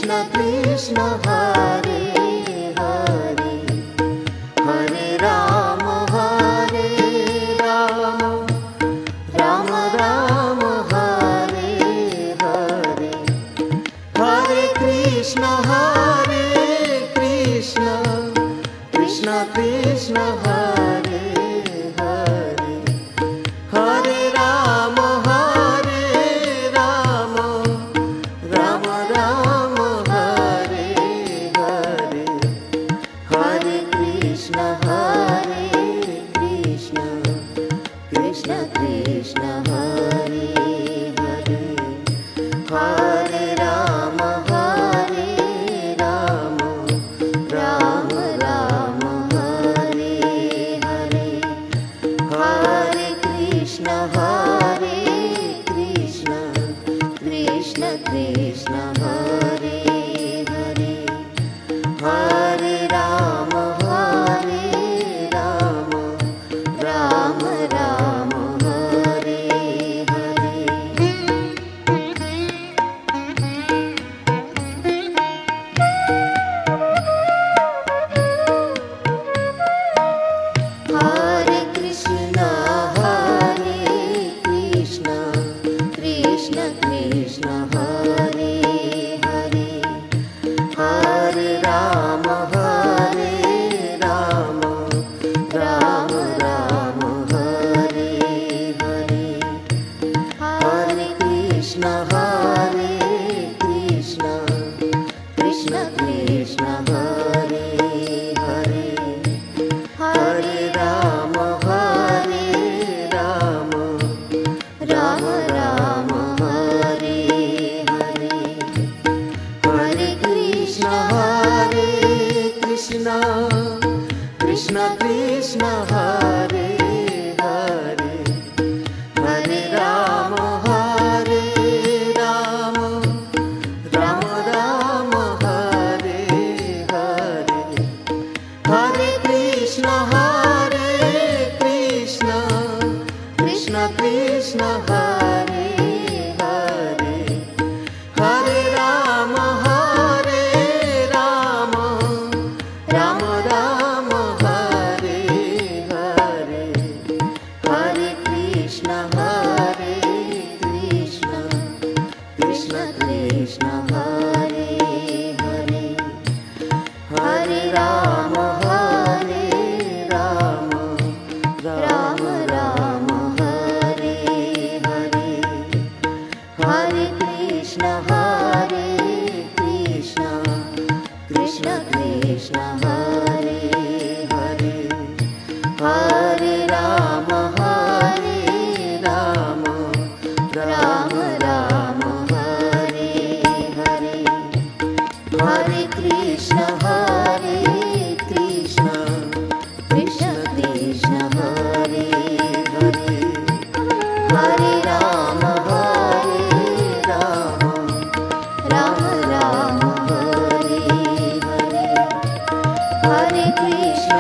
Krishna Hare Hare Hare Ram Ram Ram Hare Hare Hare Krishna Krishna Krishna Hare Hare Hare Ram Ram Ram Hare Hare Hare Krishna Krishna Krishna Hare Hare Hare Ram Ram Ram Hare Hare Hare Krishna Krishna Krishna Hare Hare Hare Ram Ram Ram Hare Hare Hare Krishna Krishna Krishna Hare Hare Hare Ram Ram Ram Hare Hare Hare Krishna Krishna Krishna Hare Hare Hare Ram Ram Ram Hare Hare Hare Krishna Krishna Krishna Hare Hare Hare Ram Ram Ram Hare Hare Hare Krishna Krishna Krishna Hare Hare Hare Ram Ram Hare Hare Hare Krishna Krishna Krishna Hare Hare Hare Ram Ram Ram Hare Hare Hare Krishna Krishna Krishna Hare Hare Hare Ram Ram Ram Hare Hare Hare Krishna Krishna Krishna Hare Hare Hare Ram Ram Ram Hare Hare Hare Krishna